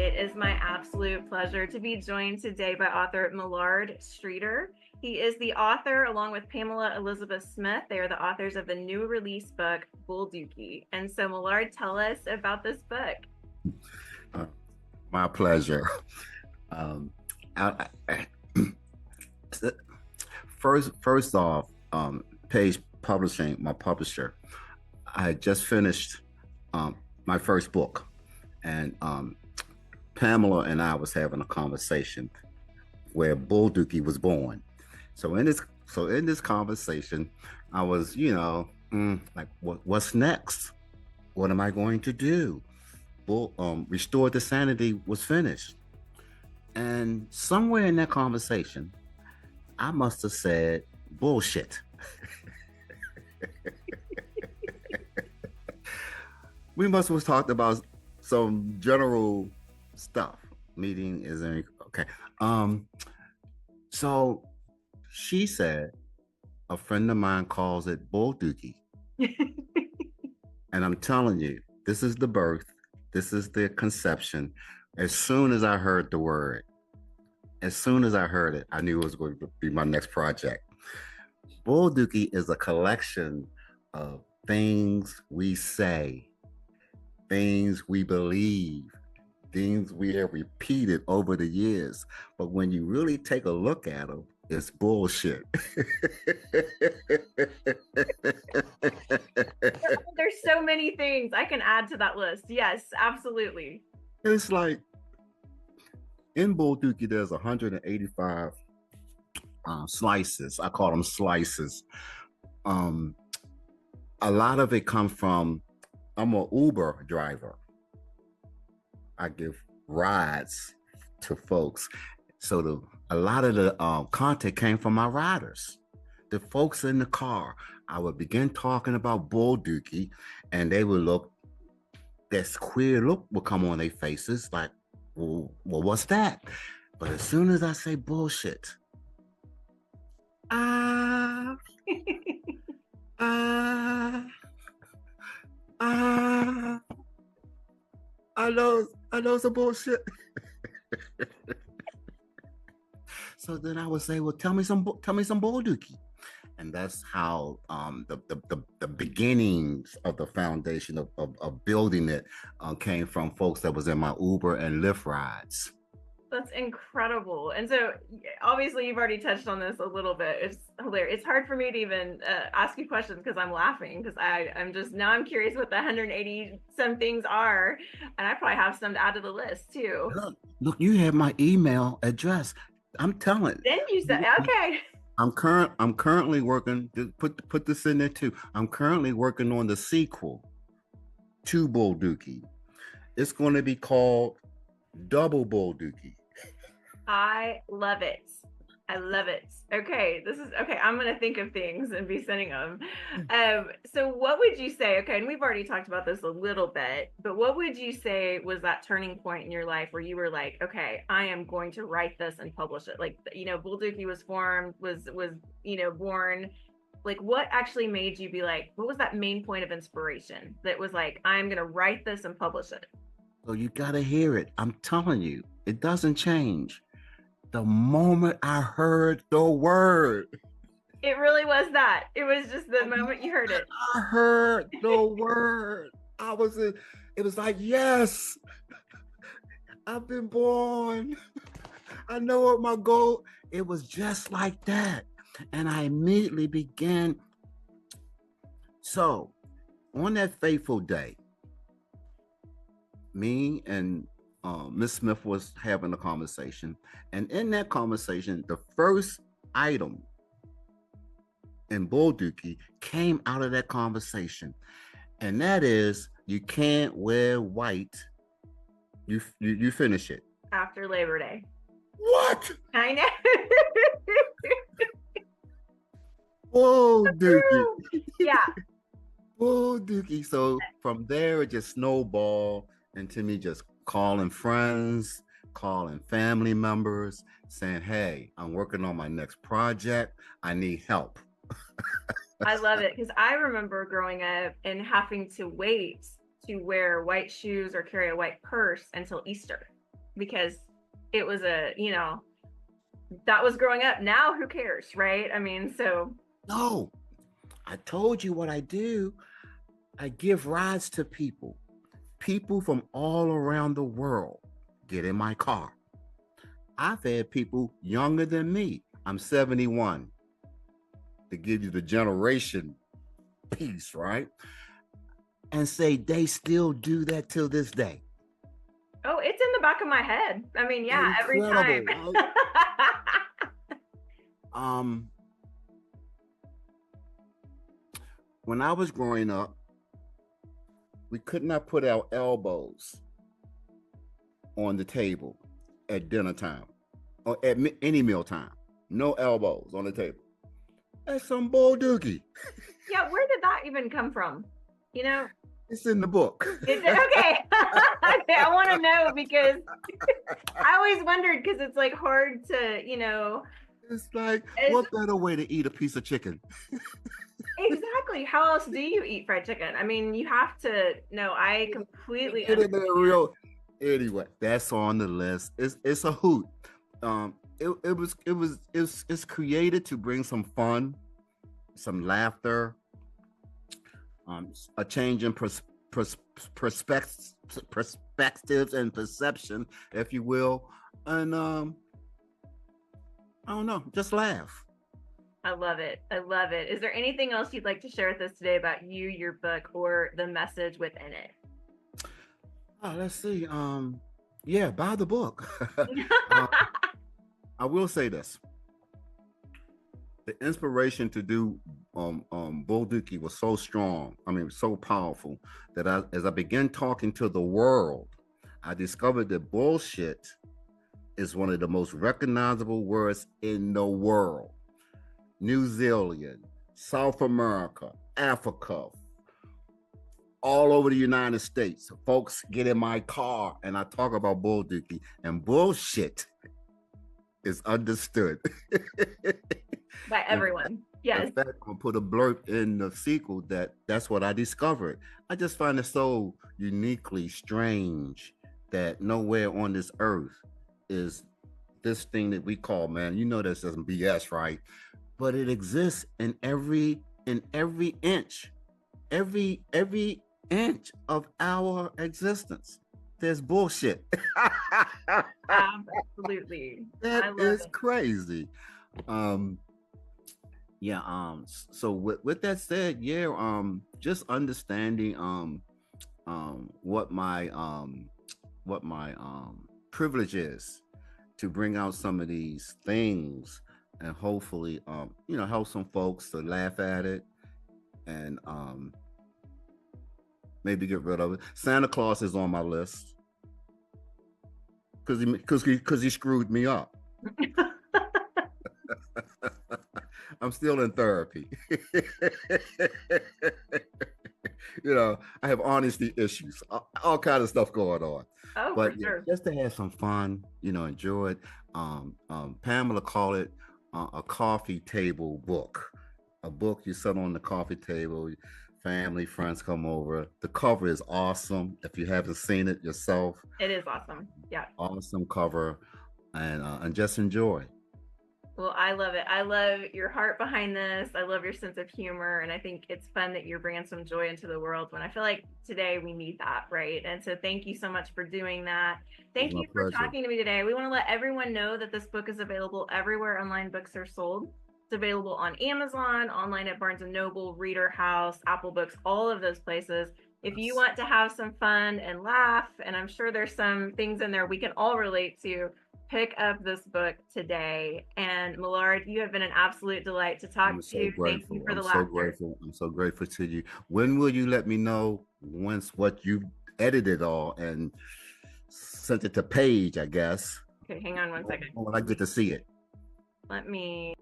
It is my absolute pleasure to be joined today by author Millard Streeter. He is the author, along with Pamela Elizabeth Smith. They are the authors of the new release book, Bull Dookie. And so, Millard, tell us about this book. Uh, my pleasure. Um, I, first off, Page Publishing, my publisher, I had just finished my first book, and Pamela and I was having a conversation where Bull Dookie was born. So in this conversation, I was, like, what's next? What am I going to do? Restored to Sanity was finished. And somewhere in that conversation, I must have said bullshit. We must have talked about some general stuff. Meeting is okay. So she said a friend of mine calls it bull dookie. And I'm telling you, this is the birth. This is the conception. As soon as I heard the word, as soon as I heard it, I knew it was going to be my next project. Bull Dookie is a collection of things we say, things we believe, things we have repeated over the years. But when you really take a look at them, it's bullshit. There's so many things I can add to that list. Yes, absolutely. It's like in Bull Dookie, there's 185 slices. I call them slices. A lot of it comes from, I'm an Uber driver. I give rides to folks. So a lot of the content came from my riders. The folks in the car, I would begin talking about Bull Dookie, and they would look, this queer look would come on their faces like, well, what's that? But as soon as I say bullshit, I know some bullshit. So then I would say, well, tell me some bull dookie. And that's how the beginnings of the foundation of building it came from folks that was in my Uber and Lyft rides. That's incredible. And so obviously you've already touched on this a little bit. It's hilarious. It's hard for me to even ask you questions because I'm laughing because I'm curious what the 180 some things are. And I probably have some to add to the list too. Look, you have my email address. I'm telling. Then you said, okay. I'm currently working, put this in there too. I'm currently working on the sequel to Bull Dookie. It's going to be called Double Bull Dookie. I love it. I love it. Okay, I'm going to think of things and be sending them. So what would you say, okay, and we've already talked about this a little bit, but what would you say was that turning point in your life where you were like, okay, I am going to write this and publish it? Like, Bull Dookie was formed, was born. Like, what actually made you be like, what was that main point of inspiration that was like, I'm going to write this and publish it? So you got to hear it. I'm telling you, it doesn't change. The moment I heard the word. It really was that. It was just the moment you heard it. I heard the word. It was like, yes, I've been born. I know what my goal. It was just like that. And I immediately began. So on that fateful day, me and Miss Smith was having a conversation, and in that conversation, the first item in Bull Dookie came out of that conversation, and that is, you can't wear white. You finish it after Labor Day. What? I know. Bull Dookie. Yeah. Bull Dookie. So from there, it just snowballed into me just calling friends, calling family members, saying, hey, I'm working on my next project. I need help. I love it because I remember growing up and having to wait to wear white shoes or carry a white purse until Easter. because it was a, that was growing up. Now who cares, right? I mean, so No, I told you what I do. I give rides to people. People from all around the world get in my car. I've had people younger than me. I'm 71, to give you the generation piece, right? And say they still do that till this day. oh, it's in the back of my head. I mean, yeah, every time. Incredible, right? Um, when I was growing up, we could not put our elbows on the table at dinner time or at any meal time. No elbows on the table. That's some bull dookie. Yeah, where did that even come from? You know, It's in the book. is it okay? Okay, I want to know because I always wondered because it's like hard to, It's like, what better way to eat a piece of chicken? exactly. How else do you eat fried chicken? I mean, you have to. No, I completely Get in there real. Anyway, that's on the list. It's a hoot. It's created to bring some fun, some laughter, a change in perspectives and perception, if you will, and I don't know, just laugh. I love it. I love it. Is there anything else you'd like to share with us today about you, your book, or the message within it? Oh, let's see. Yeah, buy the book. I will say this: the inspiration to do Bull Dookie was so strong. I mean, so powerful that as I began talking to the world, I discovered that bullshit is one of the most recognizable words in the world. New Zealand, South America, Africa, all over the United States. Folks get in my car and I talk about Bull Dookie, and bullshit is understood by everyone. Yes. In fact, I'm gonna put a blurb in the sequel that's what I discovered. I just find it so uniquely strange that nowhere on this earth is this thing that we call, man, this isn't BS, right? But it exists in every inch, every inch of our existence. There's bullshit. Absolutely. That is crazy. So with that said, yeah, just understanding what my privilege is to bring out some of these things and hopefully help some folks to laugh at it and maybe get rid of it. Santa Claus is on my list because he screwed me up. I'm still in therapy. I have honesty issues, all kind of stuff going on. Oh, but for sure. Just to have some fun, enjoy it. Pamela called it a coffee table book. A book you sit on the coffee table, family, friends come over. The cover is awesome. If you haven't seen it yourself, it is awesome. Yeah. Awesome cover, and just enjoy. Well, I love it. I love your heart behind this. I love your sense of humor. And I think it's fun that you're bringing some joy into the world when I feel like today we need that, right? And so thank you so much for doing that. Thank you for talking to me today. We want to let everyone know that this book is available everywhere online books are sold. It's available on Amazon, online at Barnes & Noble, Reader House, Apple Books, all of those places. If you want to have some fun and laugh, and I'm sure there's some things in there we can all relate to, pick up this book today. And Millard, you have been an absolute delight to talk to. Thank you for the laughter. I'm so grateful to you. When will you let me know once what you edited all and sent it to Paige, I guess? Okay, hang on one second. When I get to see it. Let me